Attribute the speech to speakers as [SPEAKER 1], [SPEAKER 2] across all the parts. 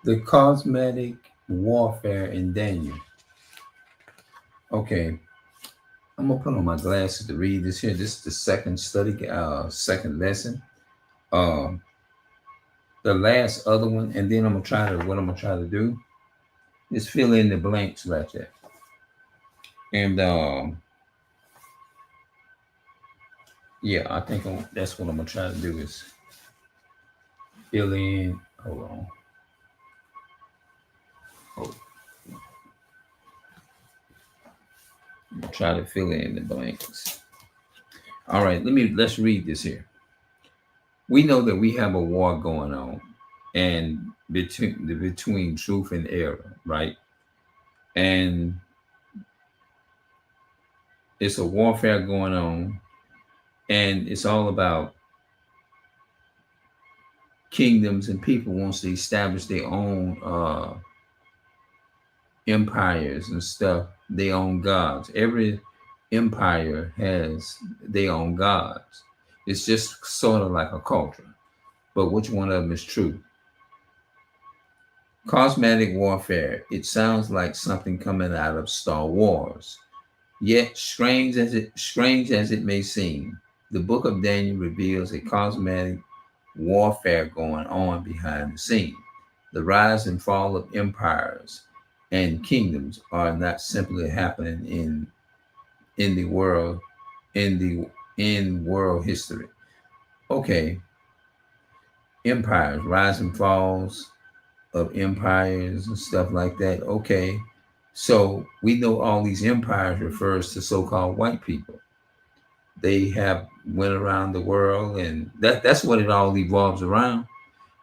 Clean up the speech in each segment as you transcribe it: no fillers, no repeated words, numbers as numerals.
[SPEAKER 1] The cosmetic warfare in Daniel. Okay, I'm gonna put on my glasses to read this here. This is the second study, second lesson. Um, the last other one, and then I'm gonna try to do is fill in the blanks like that. And yeah, I think that's what I'm gonna try to do is fill in. Hold on. Hold, try to fill in the blanks. All right, let's read this here. We know that we have a war going on, and between truth and error, right? And it's a warfare going on, and it's all about kingdoms and people wants to establish their own empires and stuff. They own gods. Every empire has their own gods. It's just sort of like a culture, but which one of them is true? Cosmetic warfare. It sounds like something coming out of Star Wars. Yet strange as it may seem, the book of Daniel reveals a cosmetic warfare going on behind the scene. The rise and fall of empires and kingdoms are not simply happening in the world in the in world history. Okay, empires, rise and falls of empires and stuff like that. Okay, so we know all these empires refers to so-called white people. They have went around the world, and that's what it all evolves around.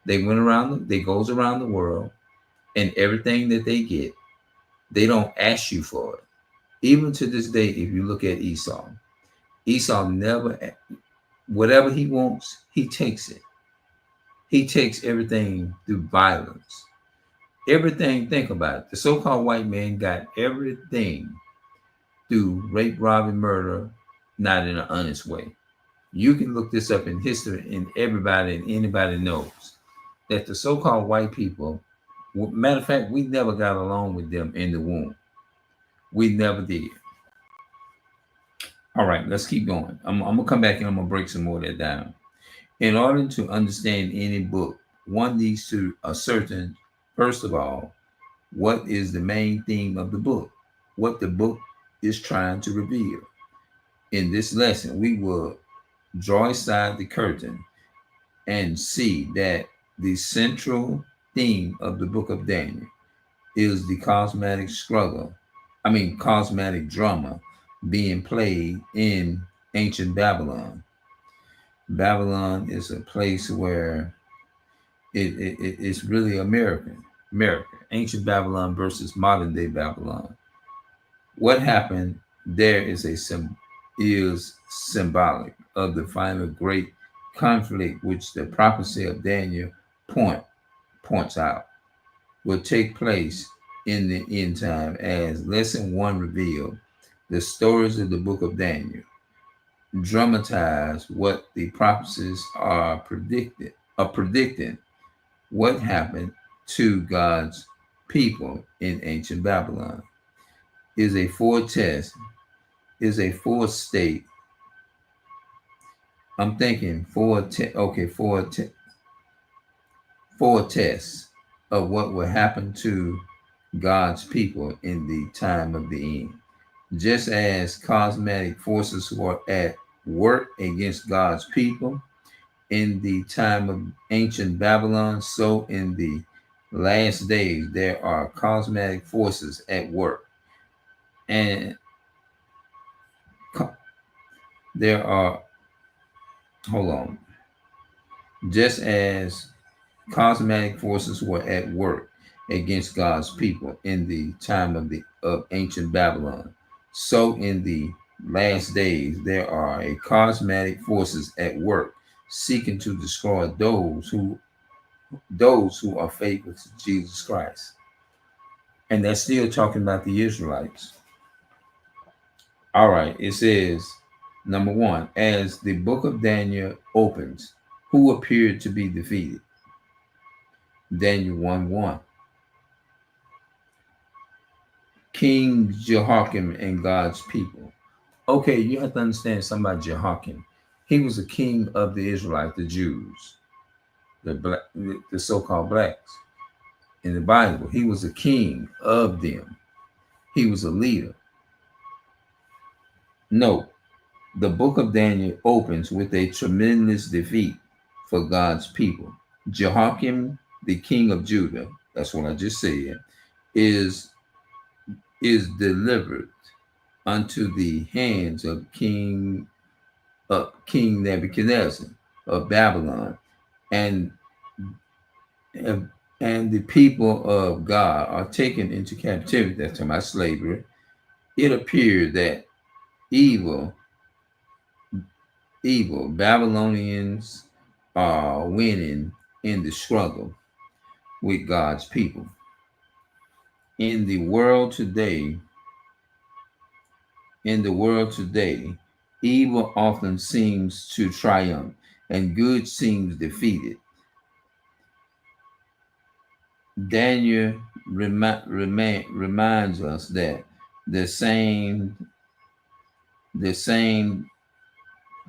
[SPEAKER 1] They went around, they goes around the world, and everything that they get, they don't ask you for it. Even to this day, if you look at Esau, Esau never, whatever he wants, he takes it. He takes everything through violence. Everything, think about it. The so called white man got everything through rape, robbery, murder, not in an honest way. You can look this up in history, and everybody and anybody knows that the so called white people, matter of fact, we never got along with them in the womb. We never did. All right, let's keep going. I'm gonna come back and I'm gonna break some more of that down. In order to understand any book, one needs to ascertain, first of all, what is the main theme of the book, what the book is trying to reveal. In this lesson, we will draw aside the curtain and see that the central theme of the book of Daniel is the cosmetic drama being played in ancient Babylon. Babylon is a place where it's really America, ancient Babylon versus modern day Babylon. What happened there is symbolic of the final great conflict, which the prophecy of Daniel point points out will take place in the end time, as lesson one revealed. The stories of the book of Daniel dramatize what the prophecies are predicting what happened to God's people in ancient Babylon. Is a foretest, is a forestate. I'm thinking foretest of what will happen to God's people in the time of the end. Just as cosmetic forces were at work against God's people in the time of ancient Babylon, so in the last days there are cosmetic forces at work. And there are, hold on, just as cosmetic forces were at work against God's people in the time of ancient Babylon, so in the last days there are a cosmetic forces at work seeking to destroy those who are faithful to Jesus Christ. And that's still talking about the Israelites. All right, it says number one, as the book of Daniel opens, who appeared to be defeated? Daniel 1:1. King Jehoiakim and God's people. Okay, you have to understand something about Jehoiakim. He was a king of the Israelites, the Jews, the so-called blacks in the Bible. He was a king of them. He was a leader. Note, the book of Daniel opens with a tremendous defeat for God's people. Jehoiakim, the king of Judah, that's what I just said, is delivered unto the hands of King Nebuchadnezzar of Babylon, and and the people of God are taken into captivity. That's my slavery. It appeared that evil Babylonians are winning in the struggle with God's people. In the world today, evil often seems to triumph and good seems defeated. Daniel reminds us that the same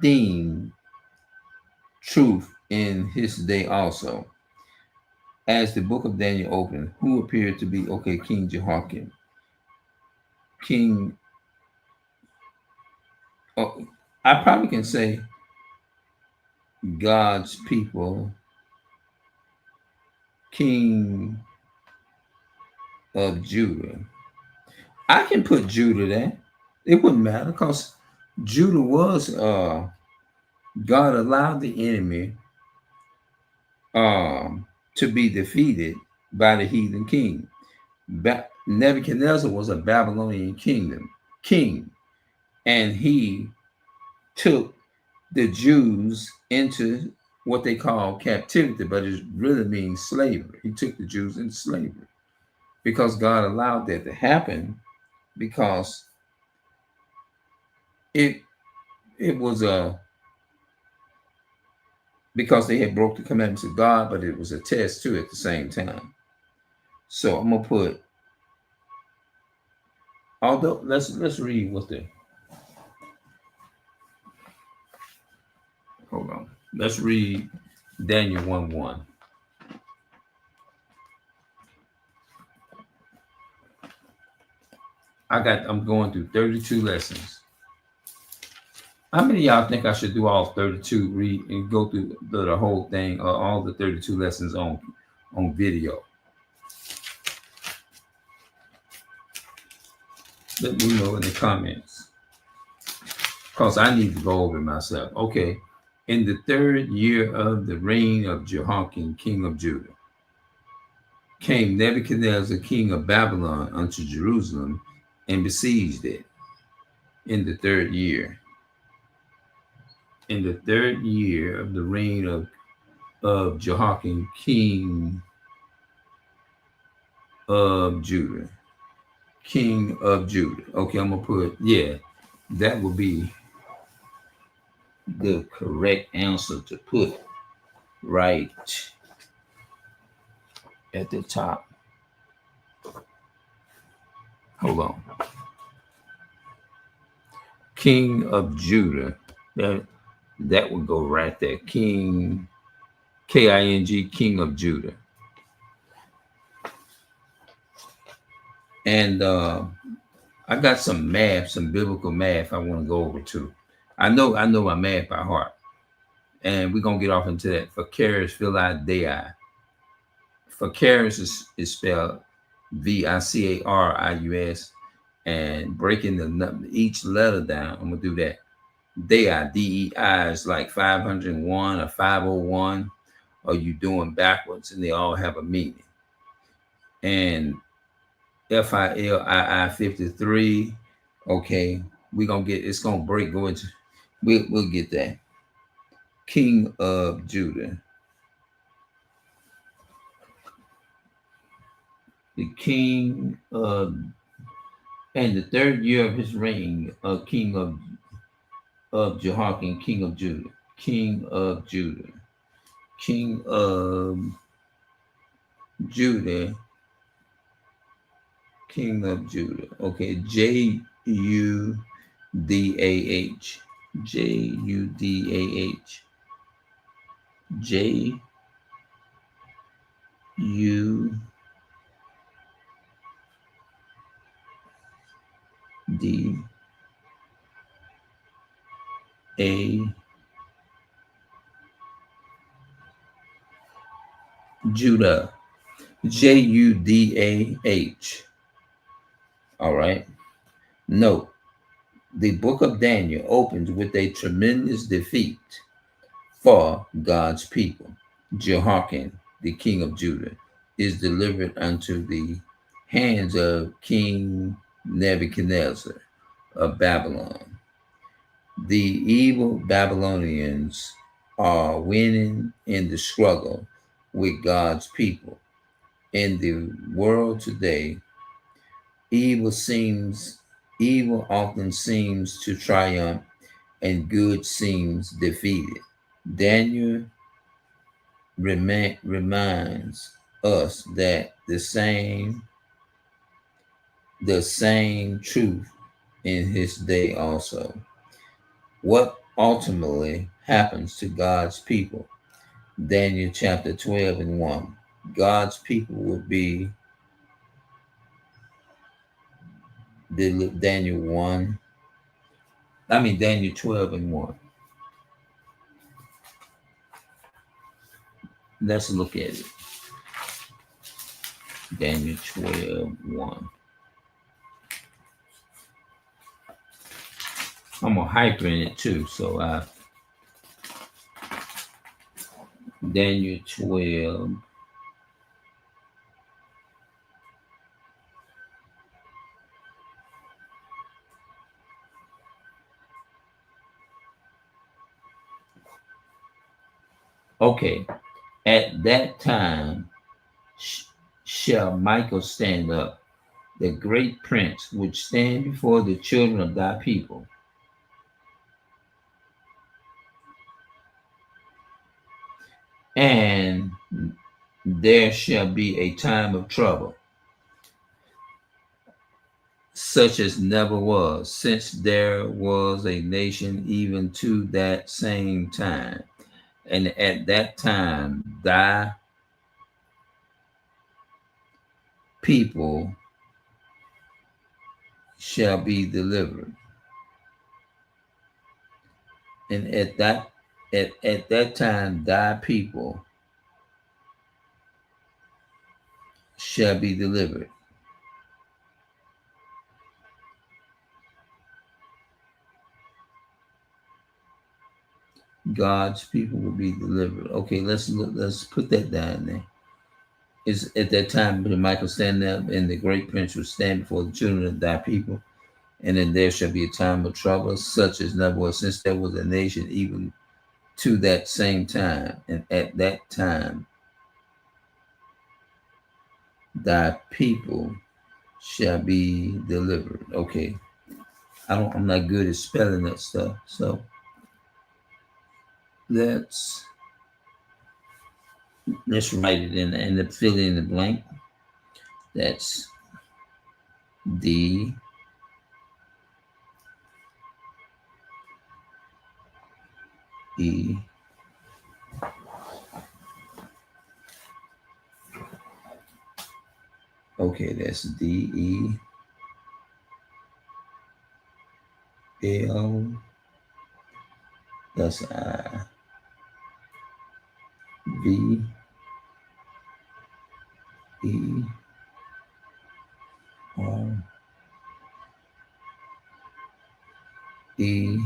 [SPEAKER 1] theme truth in his day also. As the book of Daniel opened, who appeared to be King Jehoiakim, King. Oh, I probably can say God's people, King of Judah. I can put Judah there. It wouldn't matter because Judah was God allowed the enemy to be defeated by the heathen king. Nebuchadnezzar was a Babylonian king, and he took the Jews into what they call captivity, but it really means slavery. He took the Jews into slavery because God allowed that to happen, because it was because they had broke the commandments of God, but it was a test too at the same time. So I'm gonna put, although let's read what the hold on. Let's read Daniel 1:1. I'm going through 32 lessons. How many of y'all think I should do all 32, read and go through the whole thing, or all the 32 lessons on video? Let me know in the comments, because I need to go over it myself. Okay. In the 3rd year of the reign of Jehoiakim, king of Judah, came Nebuchadnezzar, king of Babylon, unto Jerusalem and besieged it. In the 3rd year. In the 3rd year of the reign of Jehoiakim, king of Judah. King of Judah. Okay, I'm going to put, yeah, that would be the correct answer to put right at the top. Hold on. King of Judah. That would go right there. King, King, King of Judah. And I got some math, some biblical math I want to go over too. I know my math by heart. And we're going to get off into that. Vicarious Dei. Vicarious is spelled Vicarius, and breaking each letter down, I'm going to do that. Dei, DEI is like 501 or 501, or you doing backwards, and they all have a meaning. And FILII 53, okay, we're going to get, it's going to break, go into, we'll get that. King of Judah. The king of, and the 3rd year of his reign, king of Jehoiakim, king of Judah. King of Judah. King of Judah King of Judah. Okay, Judah. Judah. Judah. Judah. All right. Note, the book of Daniel opens with a tremendous defeat for God's people. Jehoiakim, the king of Judah, is delivered unto the hands of King Nebuchadnezzar of Babylon. The evil Babylonians are winning in the struggle with God's people. In the world today, evil often seems to triumph and good seems defeated. Daniel reminds us that the same truth in his day also. What ultimately happens to God's people? Daniel chapter 12 and 1. God's people will be Daniel 12 and 1. Let's look at it. Daniel 12, 1. I'm going to hyper in it too. So Daniel 12. Okay. At that time shall Michael stand up, the great prince, which stand before the children of thy people. And there shall be a time of trouble, such as never was, since there was a nation even to that same time. And at that time, thy people shall be delivered. And at that time, thy people shall be delivered. God's people will be delivered. Okay, let's put that down there. Is at that time when Michael stand up and the great prince will stand before the children of thy people, and then there shall be a time of trouble, such as never was, since there was a nation even to that same time. And at that time, thy people shall be delivered. Okay. I'm not good at spelling that stuff. So let's write it in and fill in the blank. That's D E Okay, that's D E L. That's I V E R E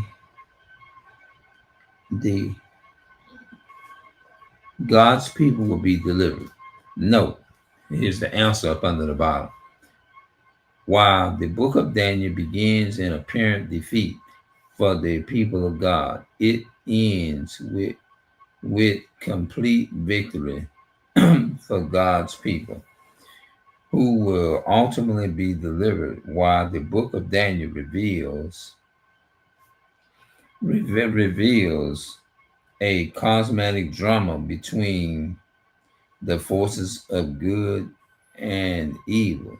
[SPEAKER 1] D. God's people will be delivered. Note, here's the answer up under the bottom. While the book of Daniel begins in apparent defeat for the people of God, it ends with complete victory for God's people, who will ultimately be delivered. While the book of Daniel reveals a cosmetic drama between the forces of good and evil,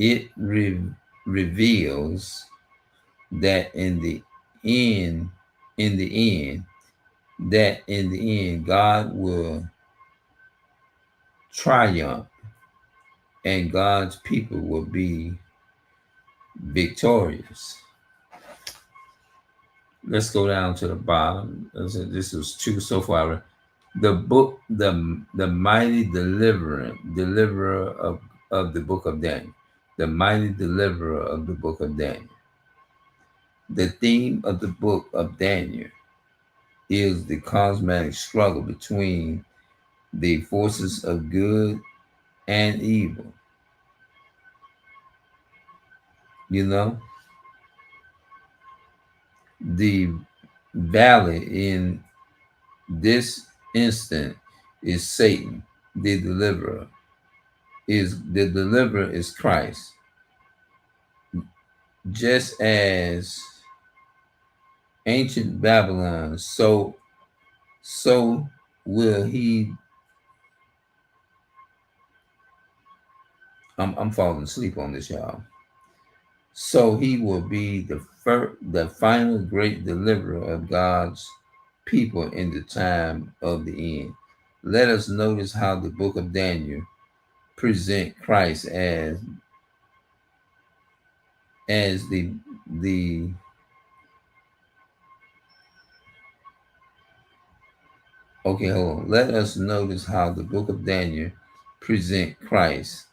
[SPEAKER 1] It reveals that in the end, God will triumph and God's people will be victorious. Let's go down to the bottom. This was two so far. The book, the mighty deliverer of the book of Daniel. The mighty deliverer of the book of Daniel. The theme of the book of Daniel is the cosmic struggle between the forces of good and evil. You know, the valley in this instant is Satan, the deliverer. The deliverer is Christ. Just as ancient Babylon, so will he. I'm falling asleep on this, y'all. So he will be the final great deliverer of God's people in the time of the end. Let us notice how the book of Daniel present Christ as the okay, hold on. Let us notice how the book of Daniel present Christ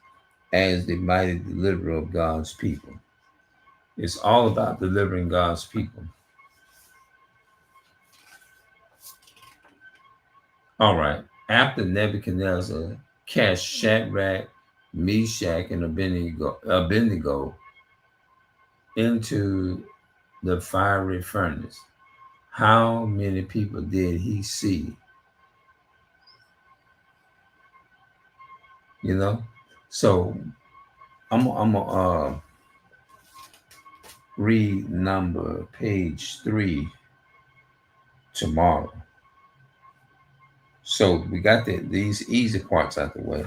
[SPEAKER 1] as the mighty deliverer of God's people. It's all about delivering God's people. All right. After Nebuchadnezzar cast Shadrach, Meshach, and Abednego into the fiery furnace, how many people did he see? You know, so I'm gonna read number page 3 tomorrow. So we got these easy parts out the way.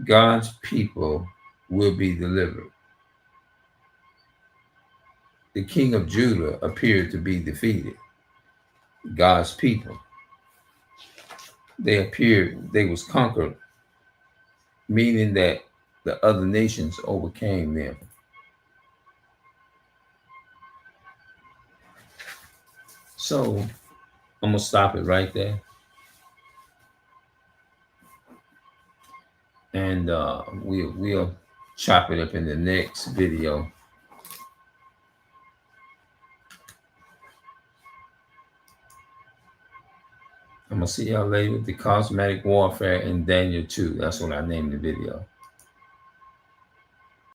[SPEAKER 1] God's people will be delivered. The king of Judah appeared to be defeated. God's people, they was conquered, meaning that the other nations overcame them. So I'm gonna stop it right there. And we'll chop it up in the next video. I'm gonna see y'all later. The cosmetic warfare in Daniel 2. That's what I named the video.